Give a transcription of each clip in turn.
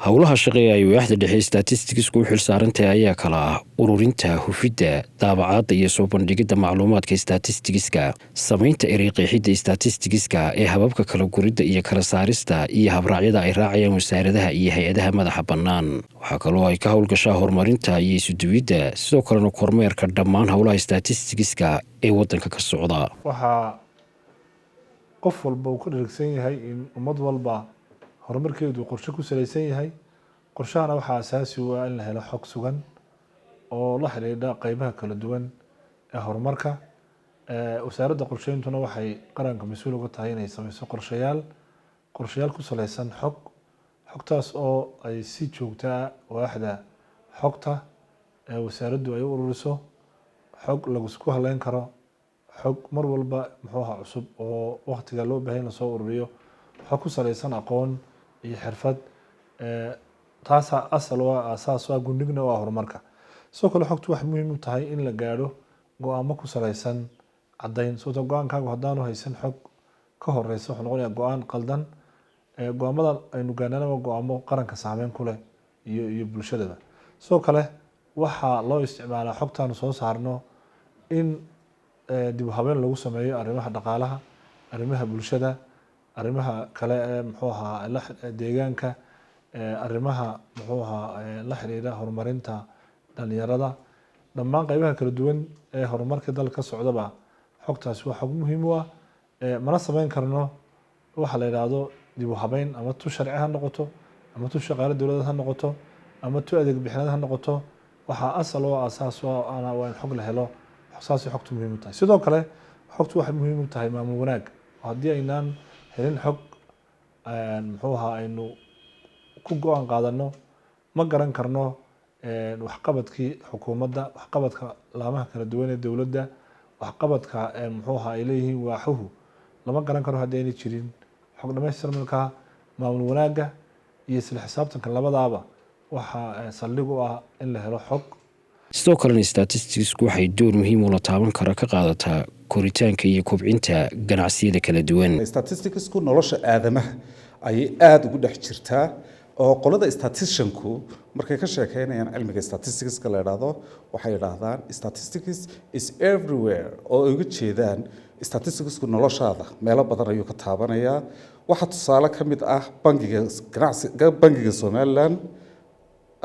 howlaha shaqeeya ay waaxda dhexe statisticsku u xilsaarantahay ayaa kala ah ururinta, hufidda, daabacaadda iyo soo bandhigidda macluumaadka statisticska, samaynta ereyqeexidda statisticska ee hababka kala guridda iyo kala saarista iyo habraacyada ay raacayaan wasaaradaha iyo hay-adaha madaxa bannaan. waxaa kaloo ay ka howlgashaa horumarinta iyo isuduwidda, sidoo kalena kormeerka dhammaan howlaha statisticska ee waddanka ka socda. waxaa qof walba uu ka dhergsan yahay in ummad walba horumarkeedu qorshe ku salaysan yahay. qorshahana waxaa asaasi u ah in la helo xog sugan oo la xiriidha qaybaha kala duwan ee horumarka. wasaaradda qorsheyntuna waxay qaranka mas-uul uga tahay inay sameyso qorshayaal ku salaysan xogtaas oo ay si joogto ah waaxda xogta wasaaraddu ay u ururiso xog lagu isku haleyn karo, xog mar walba cusub oo waqtiga loo baahan la soo ururiyo, xog ku salaysan aqoon iyo xirfad. taasa asal waa asaas waa gundhigna waa horumarka. sidoo kale xogtu waxay muhiim u tahay in la gaadho go-aamo ku salaysan caddayn. sababtoo go-aankaagu haddaanu haysan xog ka horeysa wuxuu noqonayaa go-aan qaldan. go-aamada aynu gaadhana waa go-aamo qaranka saameyn ku leh iyo bulshadaba. sidoo kale waxaa loo isticmaalaa xogtaanu soo saarno in dib u habeyn lagu sameeyo arrimaha dhaqaalaha, arrimaha bulshada, arrimaha kale ee deegaanka, arrimaha la xiriira horumarinta dhalinyarada. dhammaan qaybaha kala duwan ee horumarka dalka ka socdaba xogtaasi waa xog muhiim u ah. mana sameyn karno waxa la yidhaahdo dib u habeyn ama tu sharci ha noqoto, ama tu shaqaale dowladeed ha noqoto, ama tu adeeg bixineed ha noqoto. waxaa asal oo asaas waa in xog la helo. saasay xogtu muhiim u tahay. sidoo kale xogtu waxay muhiim u tahay maamul wanaag. haddii aynaan helin xog aynu ku go-aan qaadano, ma garan karno waxqabadkii xukuumadda, waxqabadka laamaha kala duwan ee dowladda, waxqabadka ay leeyihiin waaxuhu lama garan karo haddii ayna jirin xog dhamaystirmalka. maamul wanaagga iyo isla xisaabtanka labadaaba waxaa saldhig u ah in la helo xog. sidoo kalena statisticsku waxay door muhiim ula taaban kara ka qaadataa koritaanka iyo kobcinta ganacsiyada kala duwan. statisticsku nolosha aadamaha ayay aada ugu dhex jirtaa. oo qolada statisticianku markay ka sheekeynayaan cilmiga statisticska la yidhaahdo waxay yidhaahdaan statistics is everywhere, oo ay uga jeedaan statisticsku noloshaada meelo badan ayuu ka taabanayaa. waxaa tusaale ka mid ah bangiga Somaliland.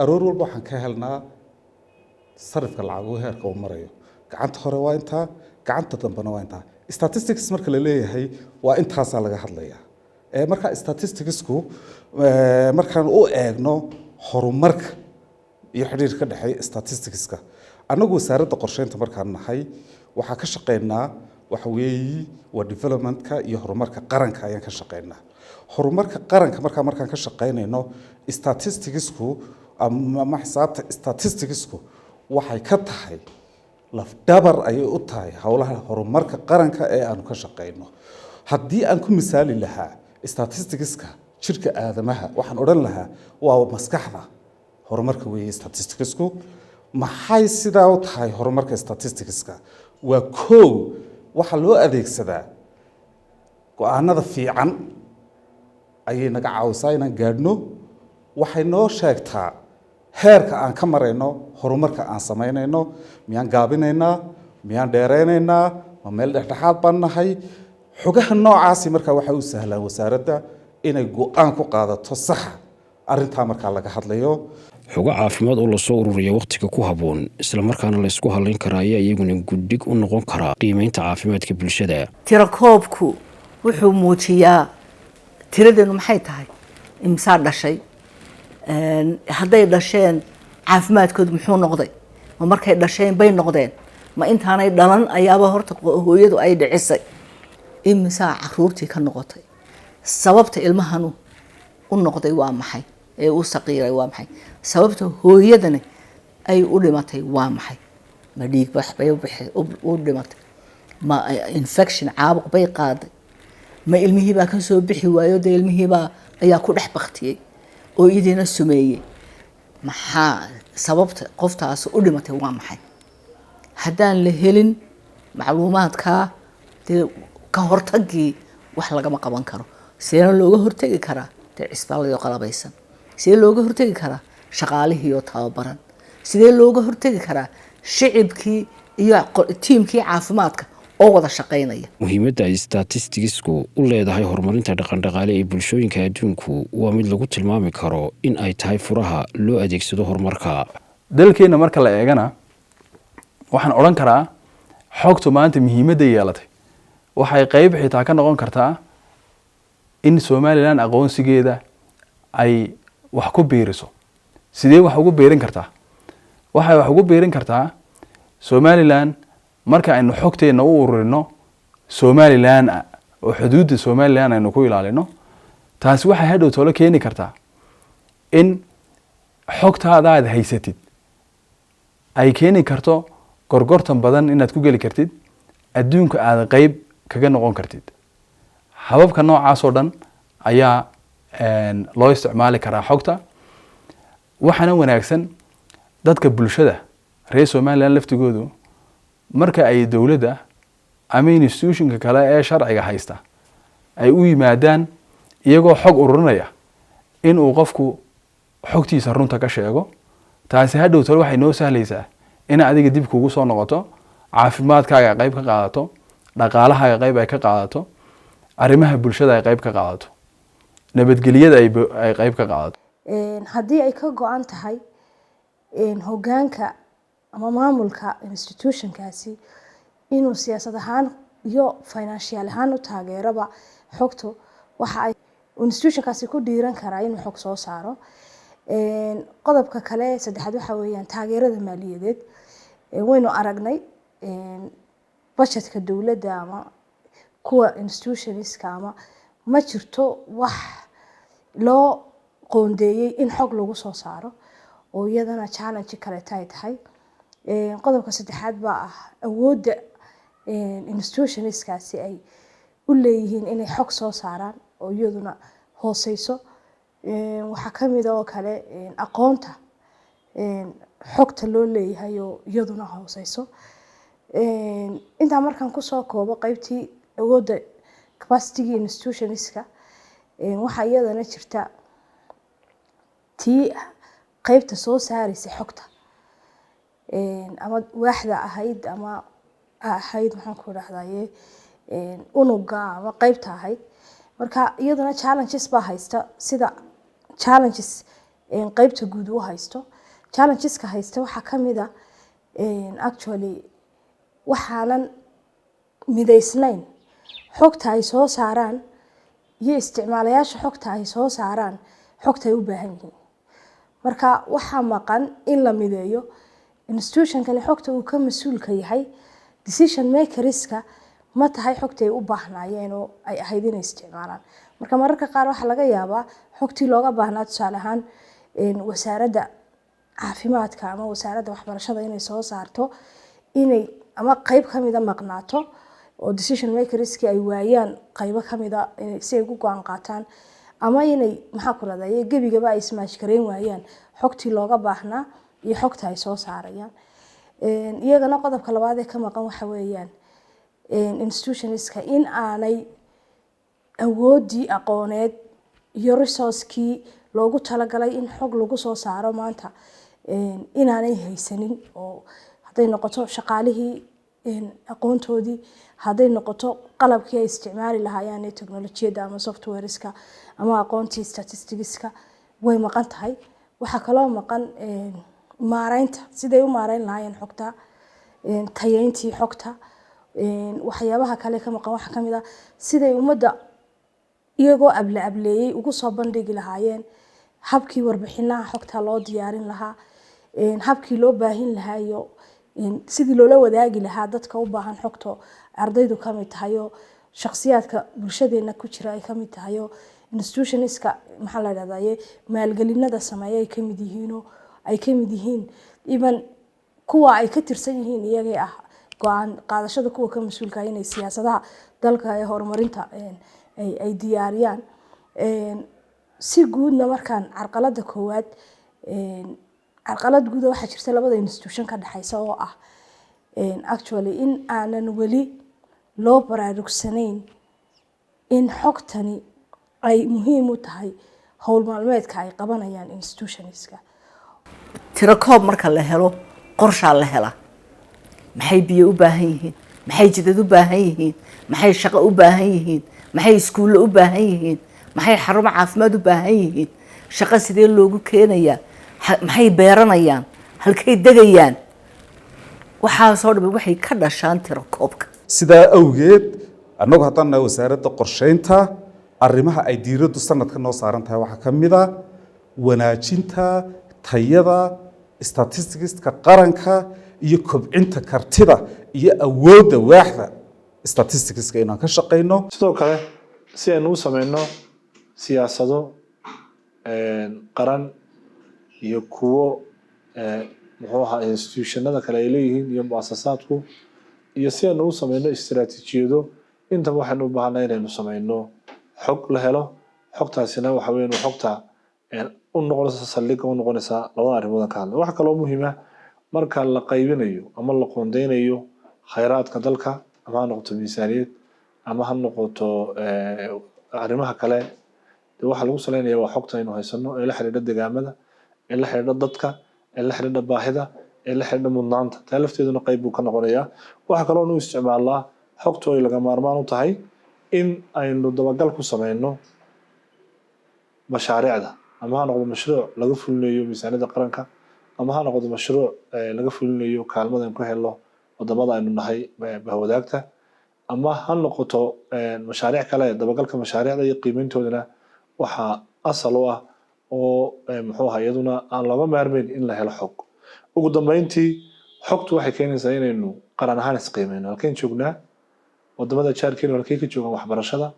aroor walba waxaan ka helnaa sarifka lacaguhu heerka uu marayo. gacanta hore waa intaa, gacanta dambena waa intaa. statistics marka la leeyahay waa intaasaa laga hadlayaa. marka statisticsku markaan u eegno horumarka iyo xiriirka ka dhexeeya statisticska, anagu wasaaradda qorsheynta markaan nahay waxaa ka shaqeynaa waxa weeye waa developmentka iyo horumarka qaranka ayaan ka shaqeynaa. horumarka qaranka markaan ka shaqeynayno statisticsku ama xisaabta statisticsku waxay ka tahay lafdhabar ayay u tahay howlaha horumarka qaranka ee aanu ka shaqeyno. haddii aan ku misaali lahaa statisticska jirka aadamaha, waxaan odhan lahaa waa maskaxda horumarka weeye statisticsku. maxay sidaa u tahay horumarka statisticska? waa koow, waxaa loo adeegsadaa go-aanada fiican ayay naga caawisaa inaan gaadhno. waxay noo sheegtaa heerka aan ka marayno horumarka aan samaynayno. miyaan gaabinaynaa, miyaan dheeraynaynaa, ma meel dhexdhexaad baan nahay? xogaha noocaasi markaa waxay u sahlaan wasaaradda inay go-aan ku qaadato saxa arrintaa markaa laga hadlayo. xogo caafimaad oo lasoo ururiya wakhtiga ku habboon isla markaana laysku halayn karaa ayaa iyaguna guddig u noqon karaa qiimeynta caafimaadka bulshada. tirakoobku wuxuu muujiyaa tiradeenu maxay tahay, imsaa dhashay, hadday dhasheen caafimaadkoodu muxuu noqday, ma markay dhasheen bay noqdeen, ma intaanay dhalan ayaaba horta hooyadu ay dhicisay, imisaa caruurtii ka noqotay, sababta ilmahanu u noqday waa maxay, ee u saqiiray waa maxay, sababta hooyadani ay u dhimatay waa maxay, ma dhiig bax bay u dhimatay, ma infection caabuq bay qaaday, ma ilmihiibaa ka soo bixi waayo dee ilmihiibaa ayaa ku dhex baktiyey oo idiina sumeeyey, maxaa sababta qoftaas u dhimatay waa maxay. haddaan la helin macluumaadkaa dee ka hortagii wax lagama qaban karo. seena looga hortagi karaa dee cisbaalladii qalabaysan sidee looga hortegi karaa shaqaalihii oo tababaran, sidee looga hortegi karaa shicibkii iyo tiimkii caafimaadka oo wada shaqaynaya. muhiimadda ay statisticsku u leedahay horumarinta dhaqandhaqaale ee bulshooyinka adduunku waa mid lagu tilmaami karo in ay tahay furaha loo adeegsado horumarka. dalkeena marka la eegana waxaan odhan karaa xogtu maanta muhiimadda yeelatay waxay qayb xitaa ka noqon kartaa in Somaliland aqoonsigeeda ay wax ku biiriso. sidee wax ugu biirin kartaa? waxay wax ugu biirin kartaa Somaliland marka aynu xogteena u ururino Somaliland oo xuduudda Somaliland aynu ku ilaalino, taasi waxay hadhow tolo keeni kartaa in xogtaada aad haysatid ay keeni karto gorgortan badan inaad ku geli kartid, adduunka aad qayb kaga noqon kartid. hababka noocaas oo dhan ayaa loo isticmaali karaa xogta. waxaana wanaagsan dadka bulshada reer Somaliland laftigoodu marka ay dowladda ama institutionka kale ee sharciga haysta ay u yimaadaan iyagoo xog ururinaya in uu qofku xogtiisa runta ka sheego, taasi hadhow talo waxay noo sahlaysaa in adiga dib kugu soo noqoto, caafimaadkaaga qayb ka qaadato, dhaqaalahaaga qayb ay ka qaadato, arrimaha bulshada ay qayb ka qaadato, nabadgelyada ay qayb ka qaadato. haddii ay ka go-an tahay hoggaanka ama maamulka institutionkaasi inuu siyaasad ahaan iyo financial ahaan u taageeraba xogtu, waxa ay institutionkaasi ku dhiiran karaa inuu xog soo saaro. qodobka kale saddexaad waxa weeyaan taageerada maaliyadeed. waynu aragnay budgetka dowladda ama kuwa institutionska ama ma jirto wax loo qoondeeyey in xog lagu soo saaro, oo iyadana challenge kale tahay. qodobka saddexaad baa ah awoodda institutionskaasi ay u leeyihiin inay xog soo saaraan oo iyaduna hooseyso. waxaa ka mid oo kale aqoonta xogta loo leeyahay oo iyaduna hooseyso. intaa markaan kusoo koobo qaybtii awoodda capacity institutionska, waxaa iyadana jirta tii qaybta soo saaraysa xogta ama waaxda ahayd ama maxaan ku rahdaye unuga ama qaybta ahayd. marka iyadana challenges baa haysta, sida challenges qaybta guud u haysto. challengeska haysta waxaa ka mid ah actually waxaanan midaysnayn xogta ay soo saaraan iyo isticmaalayaasha xogta ay soo saaraan xogta ay u baahan yihiin. marka waxaa maqan in la mideeyo institutionkani xogta uu ka mas-uulka yahay, decision makerska ma tahay xogta ay u baahnaayeen oo ay ahayd inay isticmaalaan. marka mararka qaar waxaa laga yaabaa xogtii looga baahnaa tusaale ahaan wasaaradda caafimaadka ama wasaaradda waxbarashada inay soo saarto inay ama qayb ka mida maqnaato oo decision makerski ay waayaan qaybo ka mida si ay ugu go-aan qaataan, ama inay maxaa ku raadayay gebigaba ay smash gareyn waayaan xogtii looga baahnaa iyo xogta ay soo saarayaan. iyagana qodobka labaad ee ka maqan waxa weeyaan institutionska in aanay awoodii aqooneed iyo resourcekii loogu talagalay in xog lagu soo saaro maanta inaanay haysanin, oo hadday noqoto shaqaalihii aqoontoodii, hadday noqoto qalabkii ay isticmaali lahaayeen ee teknolojiyadda ama softwareska ama aqoontii statisticska way maqan tahay. waxaa kaloo maqan maareynta, siday u maareyn lahaayeen xogta, tayeyntii xogta. waxyaabaha kale ka maqan waxaa kamid ah siday ummadda iyagoo ableeyey ugu soo bandhigi lahaayeen habkii warbixinaha xogta loo diyaarin lahaa, habkii loo baahin lahaa iyo sidii loola wadaagi lahaa dadka u baahan xogta. ardaydu ka mid tahay oo shakhsiyaadka bulshadeena ku jira ay ka mid tahay oo institutionska maxaa la yiraahdaa maalgelinada sameeya ay ka mid yihiin oo ay ka mid yihiin even kuwa ay ka tirsan yihiin iyagii ah go'aan qaadashada kuwa ka mas'uulka ah inay siyaasadaha dalka ee horumarinta ay diyaariyaan. si guudna markaan carqalada koowaad carqalad guud waxaa jirta labada institution ka dhaxaysa oo ah actually in aanan weli loo baraarugsanayn in xogtani ay muhiim u tahay howl maalmeedka ay qabanayaan institutionska. tiro koob marka la helo qorshaa la helaa maxay biyo u baahan yihiin maxay jidad u baahan yihiin maxay shaqo u baahan yihiin maxay iskuulo u baahan yihiin maxay xarumo caafimaad u baahan yihiin shaqo sidee loogu keenayaa maxay beeranayaan halkay degayaan waxaasoo dhan waxay ka dhashaan tiro koobka. sidaa awgeed annagu haddaan nahay wasaaradda qorsheynta arrimaha ay diiraddu sanadka noo saaran tahay waxaa ka mid ah wanaajinta tayada statisticska qaranka iyo kobcinta kartida iyo awoodda waaxda statisticska inaan ka shaqeyno. sidoo kale si aynu u sameyno siyaasado qaran iyo kuwo muxuu ahaa institutionada kale ay leeyihiin iyo muasasaadku iyo si aynu u sameyno istiraatiijiyado intaba waxaynu u baahannahay inaynu sameyno xog la helo xogtaasina waxa weeyaan xogta u noqonaysa saldhigga u noqonaysa labada arrimood ka hadla. waxa kaloo muhiim ah marka la qaybinayo ama la qoondeynayo khayraadka dalka ama ha noqoto miisaaniyad ama ha noqoto arrimaha kale waxa lagu saleynayaa waa xogta aynu haysano ee la xiriirta deegaamada ee la xiriirta dadka ee la xiriirta baahida ee la xiriirta mudnaanta taa lafteeduna qayb buu ka noqonayaa. waxa kaloo nu isticmaalnaa xogtu ay laga maarmaan u tahay in aynu dabagal ku sameyno mashaariicda ama ha noqdo mashruuc laga fulinayo miisaaniyadda qaranka ama ha noqdo mashruuc laga fulinayo kaalmada aynu ka helno wadamada aynu nahay bahwadaagta ama ha noqoto mashaariic kale dabagalka mashaariicda iyo qiimeyntoodana waxaa asal u ah oo muxuu ahaa iyaduna aan looga maarmeyn in la helo xog. ugu dambeyntii xogtu waxay keenaysaa inaynu qaran ahaan isqiimeyno halkeen joognaa wadamada jaarkeena halkey ka joogaan waxbarashada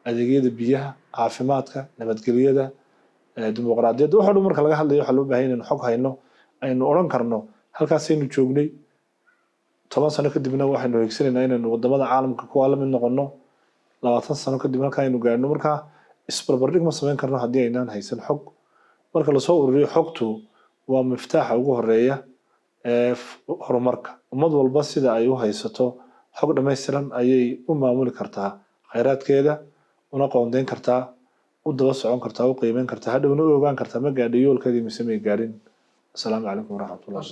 adeegyada biyaha caafimaadka nabadgelyada dimuqraadiyadda waxa dhan marka laga hadlayo waxa loo baahan yahay inaynu xog hayno aynu odhan karno halkaasaynu joognay 10 sano kadibna waxaynu higsanaynaa inaynu wadamada caalamka kuwa la mid noqono 20 sano kadib halka aynu gaarno. marka isbarbardhig ma samayn karno haddii aynaan haysan xog. marka lasoo ururiyo xogtu waa miftaaxa ugu horeeya ee horumarka ummad walba sida ay u haysato xog dhammaystiran ayay u maamuli kartaa khayraadkeeda una qoondeyn kartaa u daba socon kartaa u qiimeyn kartaa hadhowna u ogaan kartaa ma gaadhay yoolkeedii mise may gaadhin. asalaamu calaykum waraxmatullahi